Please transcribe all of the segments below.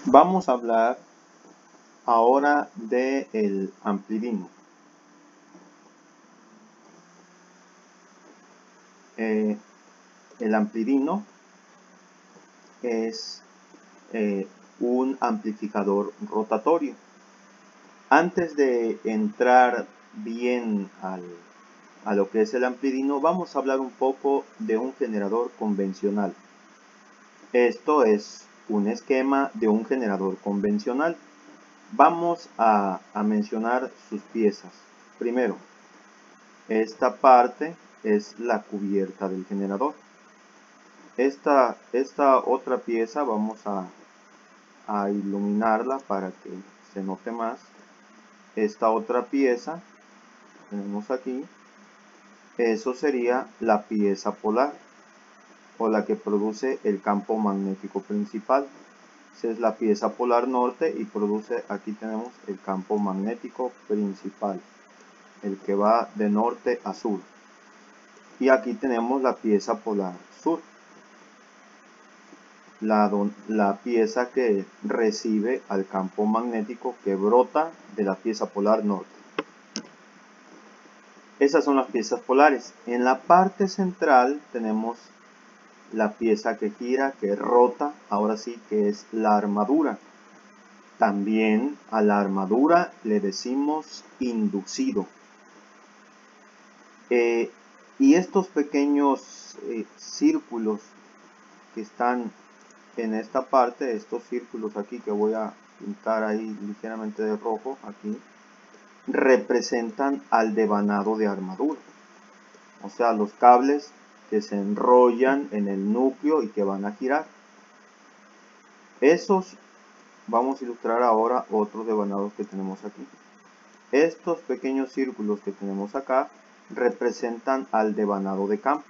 Vamos a hablar ahora del amplidino. El amplidino es un amplificador rotatorio. Antes de entrar bien a lo que es el amplidino, vamos a hablar un poco de un generador convencional. Esto es un esquema de un generador convencional. Vamos a mencionar sus piezas. Primero, esta parte es la cubierta del generador. Esta otra pieza vamos a iluminarla para que se note más. Esta otra pieza tenemos aquí, eso sería la pieza polar o la que produce el campo magnético principal. Esa es la pieza polar norte y produce, aquí tenemos el campo magnético principal, el que va de norte a sur. Y aquí tenemos la pieza polar sur, la pieza que recibe al campo magnético que brota de la pieza polar norte. Esas son las piezas polares. En la parte central tenemos la pieza que gira, que rota, ahora sí que es la armadura. También a la armadura le decimos inducido. Y estos pequeños círculos que están en esta parte, estos círculos aquí que voy a pintar ahí ligeramente de rojo aquí, representan al devanado de armadura. O sea, los cables que se enrollan en el núcleo y que van a girar. Esos, vamos a ilustrar ahora otros devanados que tenemos aquí. Estos pequeños círculos que tenemos acá representan al devanado de campo.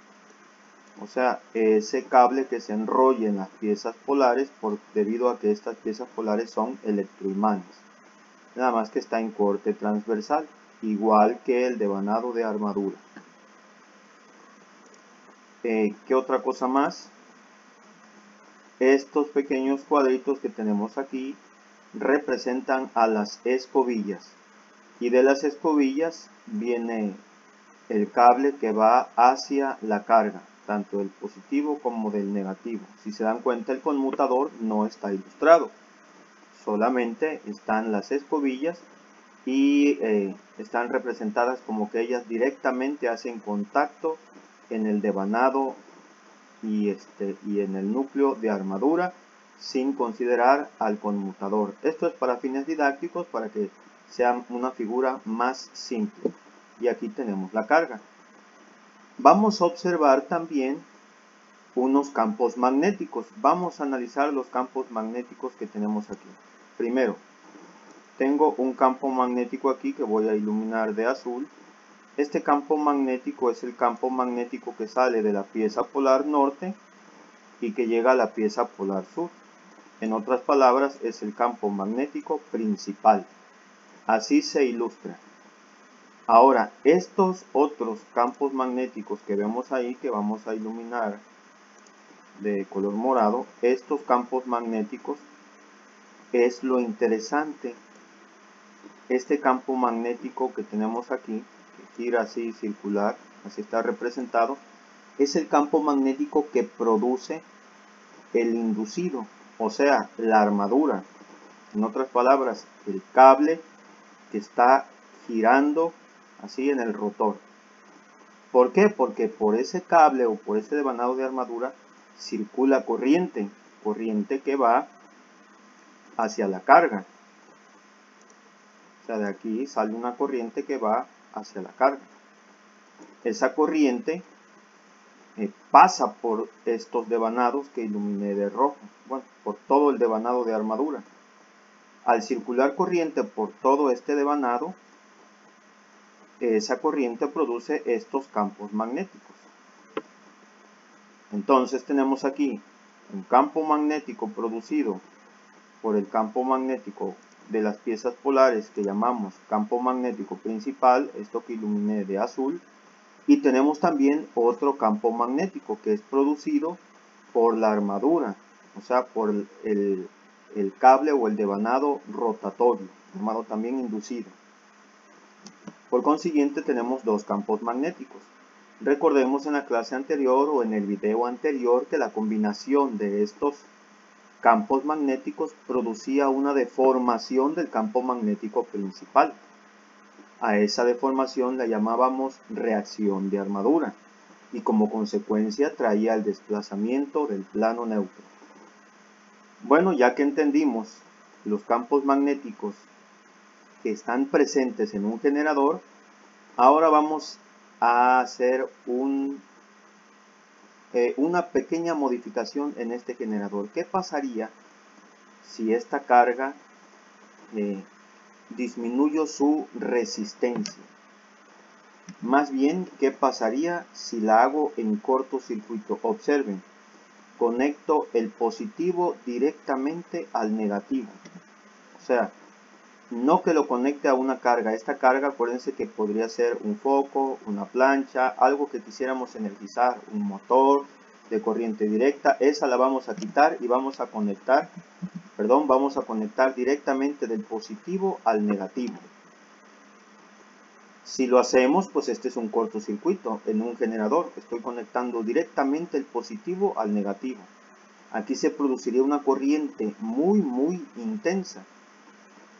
O sea, ese cable que se enrolla en las piezas polares debido a que estas piezas polares son electroimanes. Nada más que está en corte transversal, igual que el devanado de armadura. ¿Qué otra cosa más? Estos pequeños cuadritos que tenemos aquí representan a las escobillas. Y de las escobillas viene el cable que va hacia la carga, tanto del positivo como del negativo. Si se dan cuenta, el conmutador no está ilustrado, solamente están las escobillas y están representadas como que ellas directamente hacen contacto en el devanado y en el núcleo de armadura, sin considerar al conmutador. Esto es para fines didácticos, para que sea una figura más simple. Y aquí tenemos la carga. Vamos a observar también unos campos magnéticos. Vamos a analizar los campos magnéticos que tenemos aquí. Primero, tengo un campo magnético aquí que voy a iluminar de azul. Este campo magnético es el campo magnético que sale de la pieza polar norte y que llega a la pieza polar sur. En otras palabras, es el campo magnético principal. Así se ilustra. Ahora, estos otros campos magnéticos que vemos ahí, que vamos a iluminar de color morado, estos campos magnéticos es lo interesante. Este campo magnético que tenemos aquí, que gira así circular, así está representado, es el campo magnético que produce el inducido, o sea, la armadura. En otras palabras, el cable que está girando así en el rotor. ¿Por qué? Porque por ese cable o por ese devanado de armadura circula corriente que va hacia la carga. O sea, de aquí sale una corriente que va hacia la carga. Esa corriente pasa por estos devanados que iluminé de rojo, bueno, por todo el devanado de armadura. Al circular corriente por todo este devanado, esa corriente produce estos campos magnéticos. Entonces tenemos aquí un campo magnético producido por el campo magnético de las piezas polares que llamamos campo magnético principal, esto que iluminé de azul, y tenemos también otro campo magnético que es producido por la armadura, o sea, por el el cable o el devanado rotatorio, llamado también inducido. Por consiguiente tenemos dos campos magnéticos. Recordemos en la clase anterior o en el video anterior que la combinación de estos campos magnéticos producía una deformación del campo magnético principal. A esa deformación la llamábamos reacción de armadura y como consecuencia traía el desplazamiento del plano neutro. Bueno, ya que entendimos los campos magnéticos que están presentes en un generador, ahora vamos a hacer una pequeña modificación en este generador. ¿Qué pasaría si esta carga disminuyo su resistencia? Más bien, ¿qué pasaría si la hago en cortocircuito? Observen, conecto el positivo directamente al negativo. O sea, no que lo conecte a una carga. Esta carga, acuérdense que podría ser un foco, una plancha, algo que quisiéramos energizar, un motor de corriente directa. Esa la vamos a quitar y vamos a conectar directamente del positivo al negativo. Si lo hacemos, pues este es un cortocircuito en un generador. Estoy conectando directamente el positivo al negativo. Aquí se produciría una corriente muy intensa,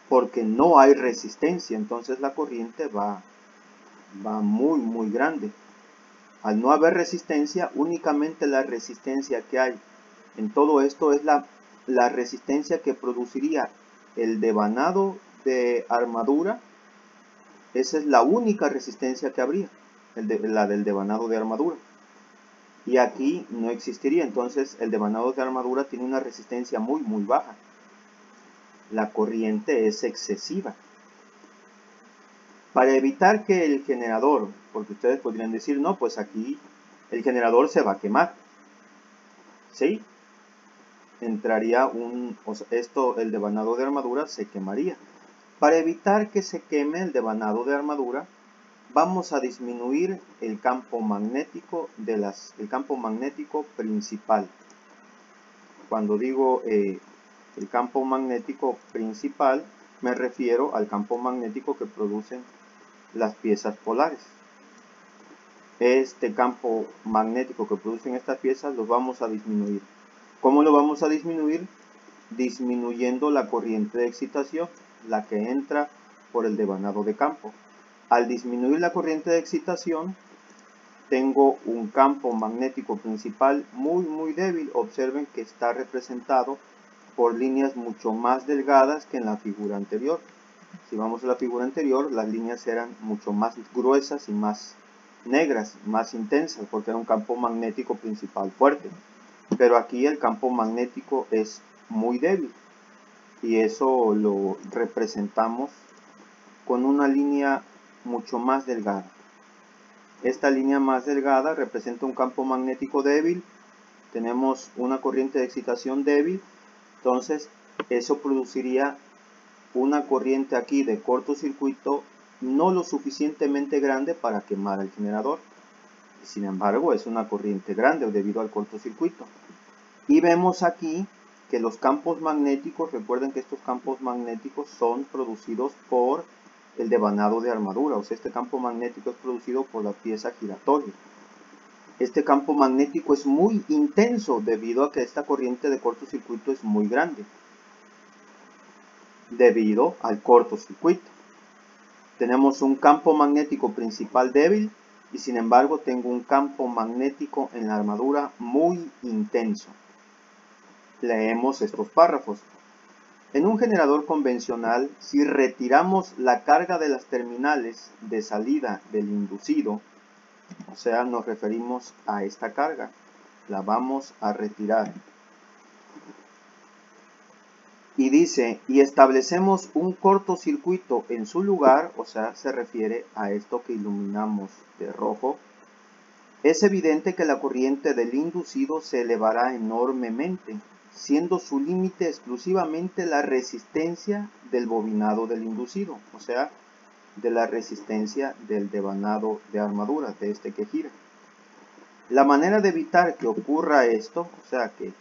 porque no hay resistencia, entonces la corriente va muy grande. Al no haber resistencia, únicamente la resistencia que hay en todo esto es la resistencia que produciría el devanado de armadura. Esa es la única resistencia que habría, la del devanado de armadura. Y aquí no existiría, entonces el devanado de armadura tiene una resistencia muy baja. La corriente es excesiva. Para evitar que el generador, porque ustedes podrían decir, no, pues aquí el generador se va a quemar. ¿Sí? Entraría el devanado de armadura se quemaría. Para evitar que se queme el devanado de armadura, vamos a disminuir el campo magnético principal. Cuando digo el campo magnético principal, me refiero al campo magnético que producen las piezas polares. Este campo magnético que producen estas piezas lo vamos a disminuir. ¿Cómo lo vamos a disminuir? Disminuyendo la corriente de excitación, la que entra por el devanado de campo. Al disminuir la corriente de excitación, tengo un campo magnético principal muy débil. Observen que está representado por líneas mucho más delgadas que en la figura anterior. Si vamos a la figura anterior, las líneas eran mucho más gruesas y más negras, más intensas, porque era un campo magnético principal fuerte. Pero aquí el campo magnético es muy débil y eso lo representamos con una línea mucho más delgada. Esta línea más delgada representa un campo magnético débil. Tenemos una corriente de excitación débil. Entonces, eso produciría una corriente aquí de cortocircuito no lo suficientemente grande para quemar el generador. Sin embargo, es una corriente grande debido al cortocircuito. Y vemos aquí que los campos magnéticos, recuerden que estos campos magnéticos son producidos por el devanado de armadura. O sea, este campo magnético es producido por la pieza giratoria. Este campo magnético es muy intenso debido a que esta corriente de cortocircuito es muy grande, debido al cortocircuito. Tenemos un campo magnético principal débil y sin embargo tengo un campo magnético en la armadura muy intenso. Leemos estos párrafos. En un generador convencional, si retiramos la carga de las terminales de salida del inducido, o sea, nos referimos a esta carga, la vamos a retirar. Y dice, y establecemos un cortocircuito en su lugar, o sea, se refiere a esto que iluminamos de rojo, es evidente que la corriente del inducido se elevará enormemente, siendo su límite exclusivamente la resistencia del bobinado del inducido, o sea, de la resistencia del devanado de armadura, de este que gira. La manera de evitar que ocurra esto, o sea, que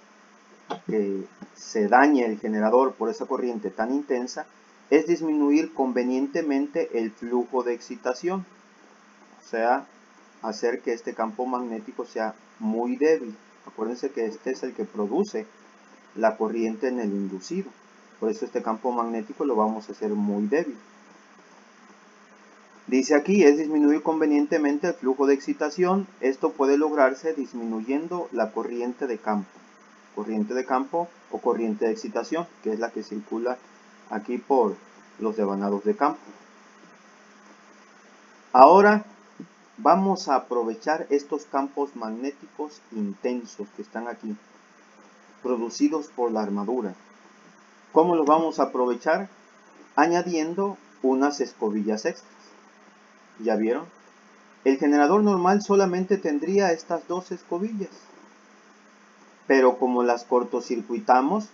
se dañe el generador por esa corriente tan intensa es disminuir convenientemente el flujo de excitación, o sea, hacer que este campo magnético sea muy débil. Acuérdense que este es el que produce la corriente en el inducido, por eso este campo magnético lo vamos a hacer muy débil. Dice aquí, es disminuir convenientemente el flujo de excitación. Esto puede lograrse disminuyendo la corriente de campo o corriente de excitación, que es la que circula aquí por los devanados de campo. Ahora vamos a aprovechar estos campos magnéticos intensos que están aquí, producidos por la armadura. ¿Cómo los vamos a aprovechar? Añadiendo unas escobillas extras. ¿Ya vieron? El generador normal solamente tendría estas dos escobillas, pero como las cortocircuitamos,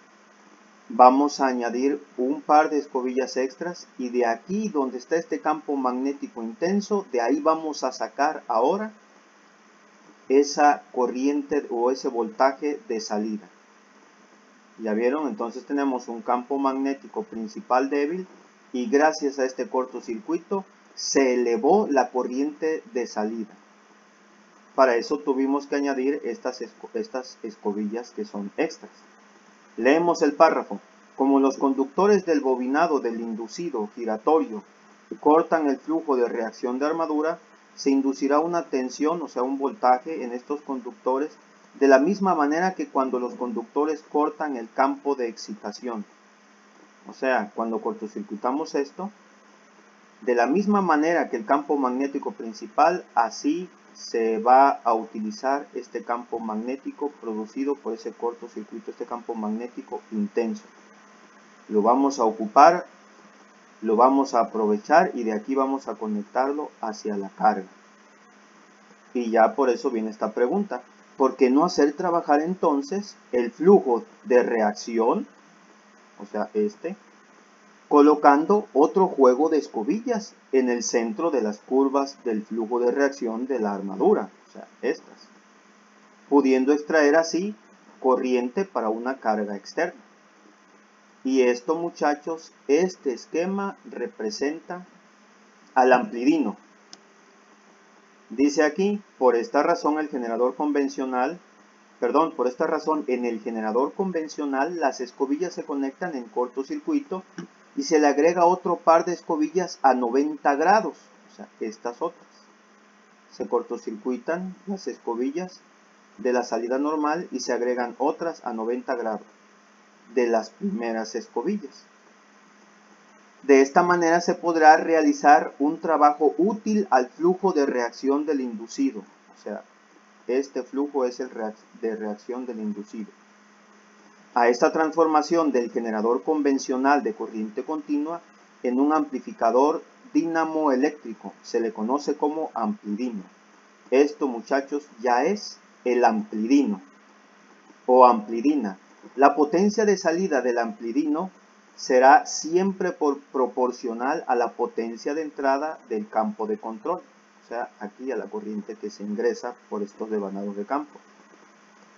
vamos a añadir un par de escobillas extras y de aquí donde está este campo magnético intenso, de ahí vamos a sacar ahora esa corriente o ese voltaje de salida. ¿Ya vieron? Entonces tenemos un campo magnético principal débil y gracias a este cortocircuito se elevó la corriente de salida. Para eso tuvimos que añadir estas escobillas que son extras. Leemos el párrafo. Como los conductores del bobinado del inducido giratorio cortan el flujo de reacción de armadura, se inducirá una tensión, o sea, un voltaje en estos conductores, de la misma manera que cuando los conductores cortan el campo de excitación. O sea, cuando cortocircuitamos esto, de la misma manera que el campo magnético principal, así se va a utilizar este campo magnético producido por ese cortocircuito, este campo magnético intenso. Lo vamos a ocupar, lo vamos a aprovechar y de aquí vamos a conectarlo hacia la carga. Y ya por eso viene esta pregunta. ¿Por qué no hacer trabajar entonces el flujo de reacción, o sea, colocando otro juego de escobillas en el centro de las curvas del flujo de reacción de la armadura, o sea, estas, pudiendo extraer así corriente para una carga externa? Y esto, muchachos, este esquema representa al amplidino. Dice aquí, por esta razón en el generador convencional las escobillas se conectan en cortocircuito y se le agrega otro par de escobillas a 90 grados, o sea, estas otras. Se cortocircuitan las escobillas de la salida normal y se agregan otras a 90 grados de las primeras escobillas. De esta manera se podrá realizar un trabajo útil al flujo de reacción del inducido, o sea, este flujo es el de reacción del inducido. A esta transformación del generador convencional de corriente continua en un amplificador dinamoeléctrico se le conoce como amplidino. Esto, muchachos, ya es el amplidino o amplidina. La potencia de salida del amplidino será siempre proporcional a la potencia de entrada del campo de control, o sea, aquí a la corriente que se ingresa por estos devanados de campo.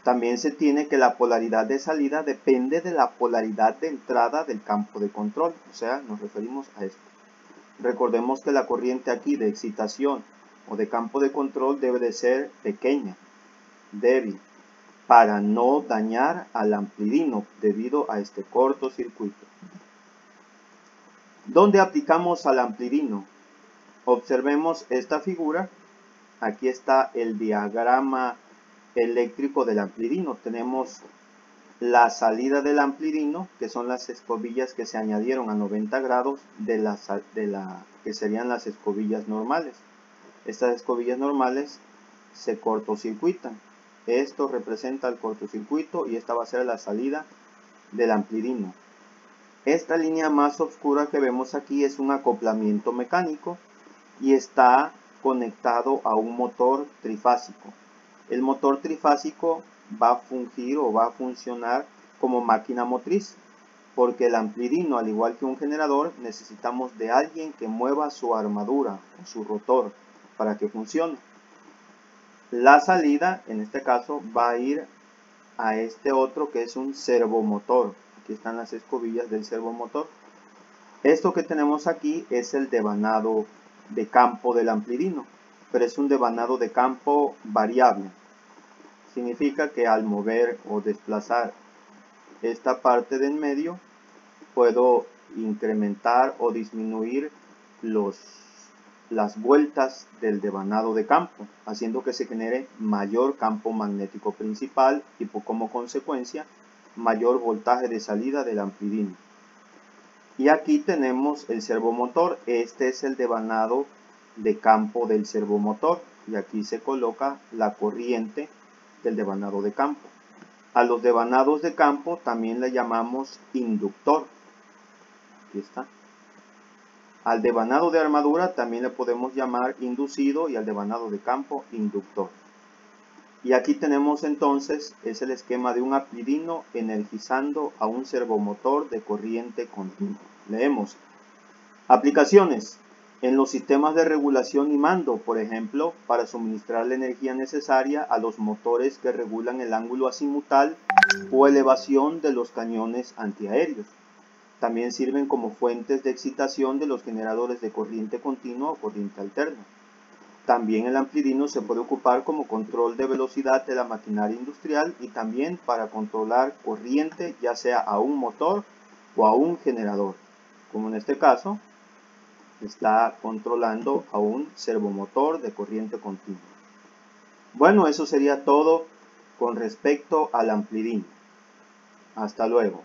También se tiene que la polaridad de salida depende de la polaridad de entrada del campo de control, o sea, nos referimos a esto. Recordemos que la corriente aquí de excitación o de campo de control debe de ser pequeña, débil, para no dañar al amplidino debido a este cortocircuito. ¿Dónde aplicamos al amplidino? Observemos esta figura. Aquí está el diagrama eléctrico del amplidino. Tenemos la salida del amplidino, que son las escobillas que se añadieron a 90 grados que serían las escobillas normales. Estas escobillas normales se cortocircuitan. Esto representa el cortocircuito y esta va a ser la salida del amplidino. Esta línea más oscura que vemos aquí es un acoplamiento mecánico y está conectado a un motor trifásico. El motor trifásico va a fungir o va a funcionar como máquina motriz, porque el amplidino, al igual que un generador, necesitamos de alguien que mueva su armadura o su rotor para que funcione. La salida, en este caso, va a ir a este otro que es un servomotor. Aquí están las escobillas del servomotor. Esto que tenemos aquí es el devanado de campo del amplidino, pero es un devanado de campo variable. Significa que al mover o desplazar esta parte de en medio, puedo incrementar o disminuir las vueltas del devanado de campo, haciendo que se genere mayor campo magnético principal y como consecuencia mayor voltaje de salida del amplidino. Y aquí tenemos el servomotor. Este es el devanado de campo del servomotor y aquí se coloca la corriente del devanado de campo. A los devanados de campo también le llamamos inductor. Aquí está. Al devanado de armadura también le podemos llamar inducido y al devanado de campo inductor. Y aquí tenemos entonces, es el esquema de un amplidino energizando a un servomotor de corriente continua. Leemos. Aplicaciones. En los sistemas de regulación y mando, por ejemplo, para suministrar la energía necesaria a los motores que regulan el ángulo azimutal o elevación de los cañones antiaéreos. También sirven como fuentes de excitación de los generadores de corriente continua o corriente alterna. También el amplidino se puede ocupar como control de velocidad de la maquinaria industrial y también para controlar corriente ya sea a un motor o a un generador, como en este caso está controlando a un servomotor de corriente continua. Bueno, eso sería todo con respecto al amplidino. Hasta luego.